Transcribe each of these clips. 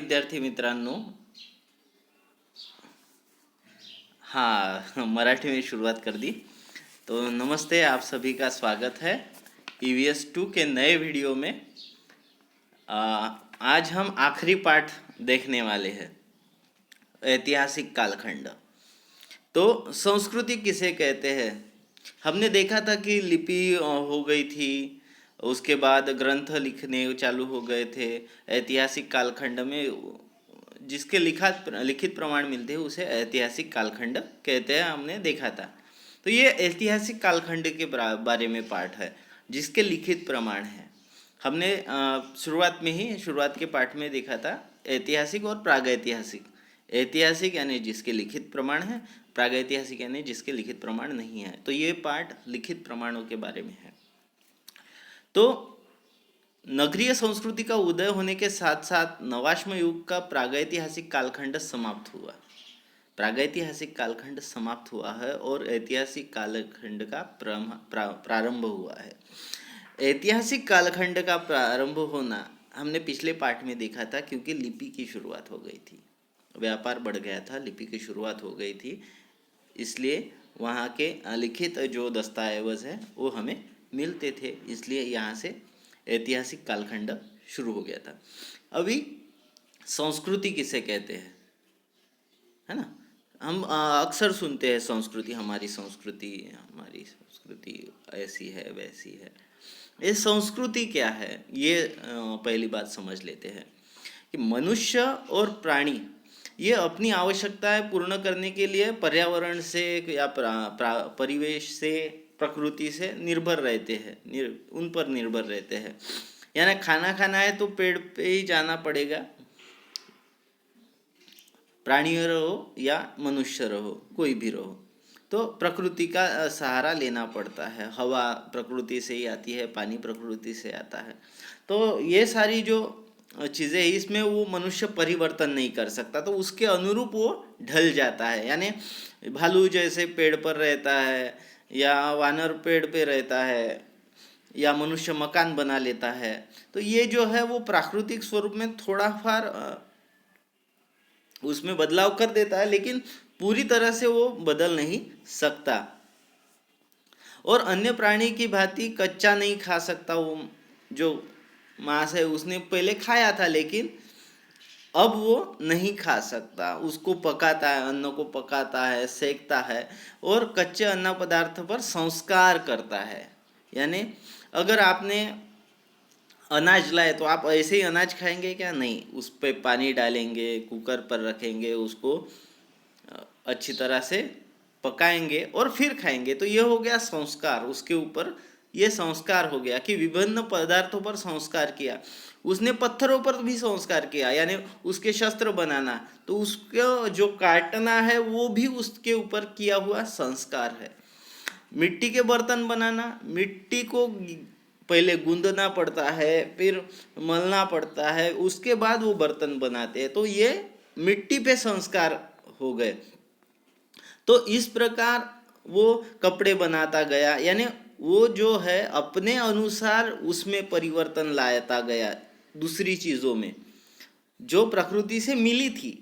विद्यार्थी मित्रांनो, हाँ मराठी में शुरुआत कर दी। तो नमस्ते, आप सभी का स्वागत है EVS 2 के नए वीडियो में। आज हम आखिरी पाठ देखने वाले हैं, ऐतिहासिक कालखंड। तो संस्कृति किसे कहते हैं? हमने देखा था कि लिपि हो गई थी, उसके बाद ग्रंथ लिखने चालू हो गए थे। ऐतिहासिक कालखंड में जिसके लिखित प्रमाण मिलते हैं उसे ऐतिहासिक कालखंड कहते हैं, हमने देखा था। तो ये ऐतिहासिक कालखंड के बारे में पाठ है जिसके लिखित प्रमाण है। हमने शुरुआत के पाठ में देखा था ऐतिहासिक और प्रागैतिहासिक। ऐतिहासिक यानी जिसके लिखित प्रमाण है, प्रागैतिहासिक यानी जिसके लिखित प्रमाण नहीं है। तो ये पाठ लिखित प्रमाणों के बारे में है। तो नगरीय संस्कृति का उदय होने के साथ साथ नवाश्म युग का प्रागैतिहासिक कालखंड समाप्त हुआ। प्रागैतिहासिक कालखंड समाप्त हुआ है और ऐतिहासिक कालखंड का प्रारंभ हुआ है। ऐतिहासिक कालखंड का प्रारंभ होना हमने पिछले पाठ में देखा था, क्योंकि लिपि की शुरुआत हो गई थी, व्यापार बढ़ गया था, लिपि की शुरुआत हो गई थी, इसलिए वहाँ के लिखित जो दस्तावेज है वो हमें मिलते थे, इसलिए यहाँ से ऐतिहासिक कालखंड शुरू हो गया था। अभी संस्कृति किसे कहते हैं, है ना? हम अक्सर सुनते हैं संस्कृति, हमारी संस्कृति ऐसी है वैसी है। ये संस्कृति क्या है, ये पहली बात समझ लेते हैं कि मनुष्य और प्राणी ये अपनी आवश्यकताएं पूर्ण करने के लिए पर्यावरण से या परिवेश से, प्रकृति से निर्भर रहते हैं, उन पर निर्भर रहते हैं। यानी खाना खाना है तो पेड़ पे ही जाना पड़ेगा, प्राणी रहो या मनुष्य रहो, कोई भी रहो, तो प्रकृति का सहारा लेना पड़ता है। हवा प्रकृति से ही आती है, पानी प्रकृति से आता है। तो ये सारी जो चीज़ें, इसमें वो मनुष्य परिवर्तन नहीं कर सकता, तो उसके अनुरूप वो ढल जाता है। यानी भालू जैसे पेड़ पर रहता है, या वानर पेड़ पे रहता है, या मनुष्य मकान बना लेता है। तो ये जो है वो प्राकृतिक स्वरूप में थोड़ा फार उसमें बदलाव कर देता है, लेकिन पूरी तरह से वो बदल नहीं सकता। और अन्य प्राणी की भांति कच्चा नहीं खा सकता। वो जो मांस है उसने पहले खाया था, लेकिन अब वो नहीं खा सकता, उसको पकाता है, अन्न को पकाता है, सेकता है और कच्चे अन्न पदार्थ पर संस्कार करता है। यानी अगर आपने अनाज लाए तो आप ऐसे ही अनाज खाएंगे क्या? नहीं, उस पर पानी डालेंगे, कुकर पर रखेंगे, उसको अच्छी तरह से पकाएंगे और फिर खाएंगे। तो ये हो गया संस्कार, उसके ऊपर ये संस्कार हो गया कि विभिन्न पदार्थों पर संस्कार किया। उसने पत्थरों पर भी संस्कार किया, यानी उसके शस्त्र बनाना, तो उसको जो काटना है वो भी उसके ऊपर किया हुआ संस्कार है। मिट्टी के बर्तन बनाना, मिट्टी को पहले गूंदना पड़ता है, फिर मलना पड़ता है, उसके बाद वो बर्तन बनाते हैं। तो ये मिट्टी पे संस्कार हो गए। तो इस प्रकार वो कपड़े बनाता गया, यानी वो जो है अपने अनुसार उसमें परिवर्तन लाता गया दूसरी चीज़ों में जो प्रकृति से मिली थी,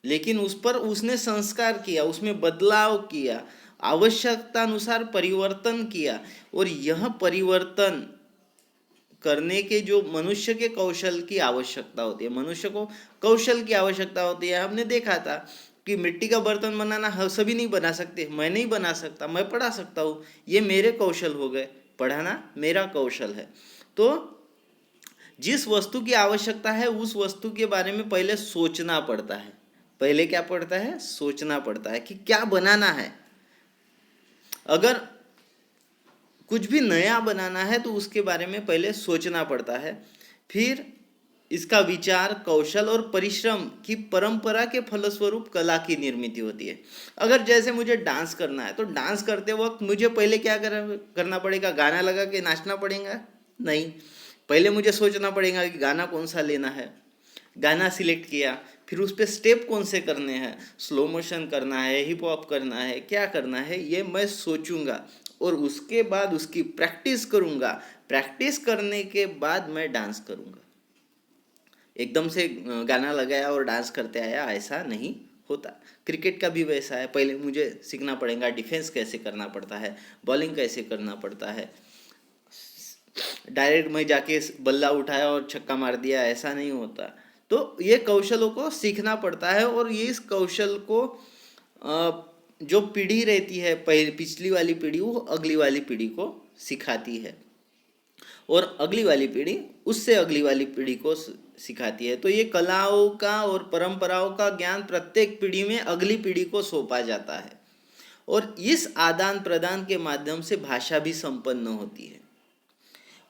लेकिन उस पर उसने संस्कार किया, उसमें बदलाव किया, आवश्यकता अनुसार परिवर्तन किया। और यह परिवर्तन करने के जो मनुष्य के कौशल की आवश्यकता होती है, मनुष्य को कौशल की आवश्यकता होती है। हमने देखा था कि मिट्टी का बर्तन बनाना सभी नहीं बना सकते, मैं नहीं बना सकता, मैं पढ़ा सकता हूँ, ये मेरे कौशल हो गए, पढ़ाना मेरा कौशल है। तो जिस वस्तु की आवश्यकता है उस वस्तु के बारे में पहले सोचना पड़ता है। पहले क्या पड़ता है? सोचना पड़ता है कि क्या बनाना है। अगर कुछ भी नया बनाना है तो उसके बारे में पहले सोचना पड़ता है, फिर इसका विचार, कौशल और परिश्रम की परंपरा के फलस्वरूप कला की निर्मित होती है। अगर जैसे मुझे डांस करना है तो डांस करते वक्त मुझे पहले क्या करना पड़ेगा? गाना लगा के नाचना पड़ेगा? नहीं, पहले मुझे सोचना पड़ेगा कि गाना कौन सा लेना है। गाना सिलेक्ट किया, फिर उस पर स्टेप कौन से करने हैं, स्लो मोशन करना है, हिप हॉप करना है, क्या करना है, ये मैं सोचूंगा और उसके बाद उसकी प्रैक्टिस करूंगा। प्रैक्टिस करने के बाद मैं डांस करूंगा। एकदम से गाना लगाया और डांस करते आया, ऐसा नहीं होता। क्रिकेट का भी वैसा है, पहले मुझे सीखना पड़ेगा डिफेंस कैसे करना पड़ता है, बॉलिंग कैसे करना पड़ता है, डायरेक्ट मैं जाके बल्ला उठाया और छक्का मार दिया, ऐसा नहीं होता। तो ये कौशलों को सीखना पड़ता है, और ये इस कौशल को जो पीढ़ी रहती है, पहले पिछली वाली पीढ़ी, वो अगली वाली पीढ़ी को सिखाती है, और अगली वाली पीढ़ी उससे अगली वाली पीढ़ी को सिखाती है। तो ये कलाओं का और परंपराओं का ज्ञान प्रत्येक पीढ़ी में अगली पीढ़ी को सौंपा जाता है, और इस आदान प्रदान के माध्यम से भाषा भी संपन्न होती है।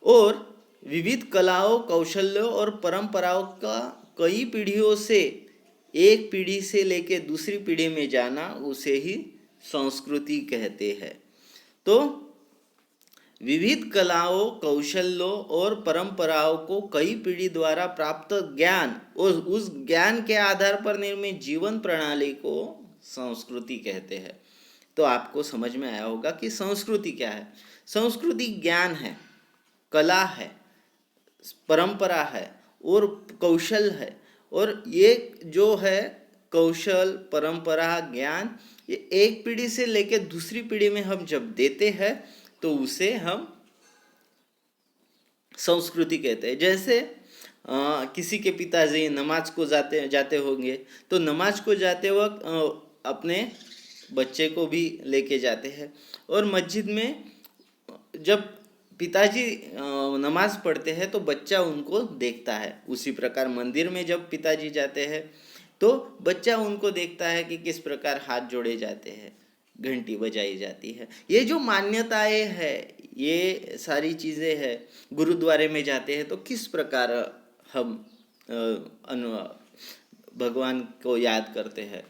और विविध कलाओं, कौशल्यों और परंपराओं का कई पीढ़ियों से एक पीढ़ी से लेकर दूसरी पीढ़ी में जाना, उसे ही संस्कृति कहते हैं। तो विविध कलाओं, कौशलों और परंपराओं को कई पीढ़ी द्वारा प्राप्त ज्ञान और उस ज्ञान के आधार पर निर्मित जीवन प्रणाली को संस्कृति कहते हैं। तो आपको समझ में आया होगा कि संस्कृति क्या है। संस्कृति ज्ञान है, कला है, परंपरा है और कौशल है। और ये जो है कौशल, परंपरा, ज्ञान, ये एक पीढ़ी से लेकर दूसरी पीढ़ी में हम जब देते हैं तो उसे हम संस्कृति कहते हैं। जैसे किसी के पिताजी नमाज को जाते होंगे, तो नमाज को जाते वक्त अपने बच्चे को भी लेके जाते हैं, और मस्जिद में जब पिताजी नमाज पढ़ते हैं तो बच्चा उनको देखता है। उसी प्रकार मंदिर में जब पिताजी जाते हैं तो बच्चा उनको देखता है कि किस प्रकार हाथ जोड़े जाते हैं, घंटी बजाई जाती है। ये जो मान्यताएं हैं, ये सारी चीज़ें हैं। गुरुद्वारे में जाते हैं तो किस प्रकार हम भगवान को याद करते हैं,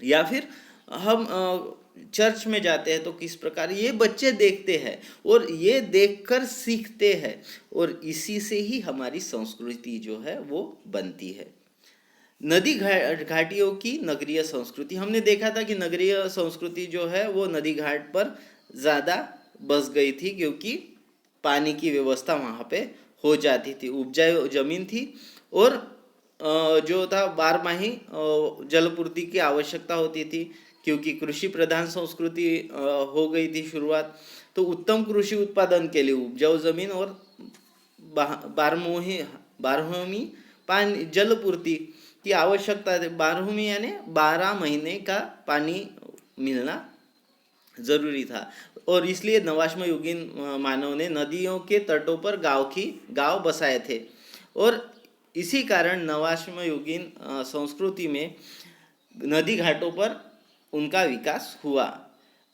या फिर हम चर्च में जाते हैं तो किस प्रकार, ये बच्चे देखते हैं और ये देखकर सीखते हैं, और इसी से ही हमारी संस्कृति जो है वो बनती है। नदी घाटियों की नगरीय संस्कृति, हमने देखा था कि नगरीय संस्कृति जो है वो नदी घाट पर ज़्यादा बस गई थी, क्योंकि पानी की व्यवस्था वहाँ पे हो जाती थी, उपजाऊ जमीन थी, और जो था बारमाही जलपूर्ति की आवश्यकता होती थी, क्योंकि कृषि प्रधान संस्कृति हो गई थी शुरुआत। तो उत्तम कृषि उत्पादन के लिए उपजाऊ जमीन और बारहवीं पानी जलपूर्ति की आवश्यकता है। 12वीं यानी 12 महीने का पानी मिलना जरूरी था, और इसलिए नवाश्म युगीन मानव ने नदियों के तटों पर गांव बसाए थे, और इसी कारण नवाश्म युगीन संस्कृति में नदी घाटों पर उनका विकास हुआ।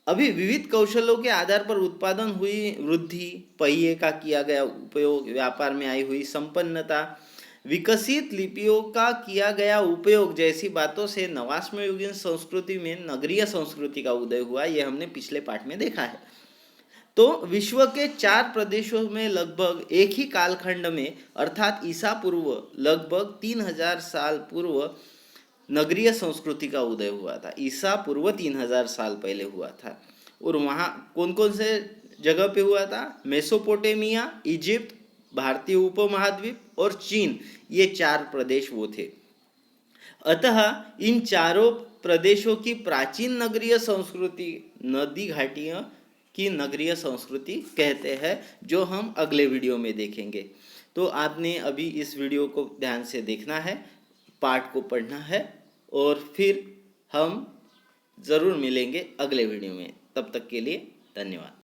अभी विविध कौशलों के आधार पर उत्पादन हुई वृद्धि, पहिए का किया गया उपयोग, व्यापार में आई हुई संपन्नता, विकसित लिपियों का किया गया उपयोग जैसी बातों से नवाश्म युगीन संस्कृति में नगरीय संस्कृति का उदय हुआ। ये हमने पिछले पाठ में देखा है। तो विश्व के 4 प्रदेशों में लगभग एक ही कालखंड में, अर्थात ईसा पूर्व लगभग 3000 साल पूर्व नगरीय संस्कृति का उदय हुआ था। ईसा पूर्व 3000 साल पहले हुआ था। और वहाँ कौन कौन से जगह पे हुआ था? मेसोपोटामिया, इजिप्ट, भारतीय उपमहाद्वीप और चीन, ये 4 प्रदेश वो थे। अतः इन चारों प्रदेशों की प्राचीन नगरीय संस्कृति नदी घाटियों की नगरीय संस्कृति कहते हैं, जो हम अगले वीडियो में देखेंगे। तो आपने अभी इस वीडियो को ध्यान से देखना है, पाठ को पढ़ना है, और फिर हम ज़रूर मिलेंगे अगले वीडियो में। तब तक के लिए धन्यवाद।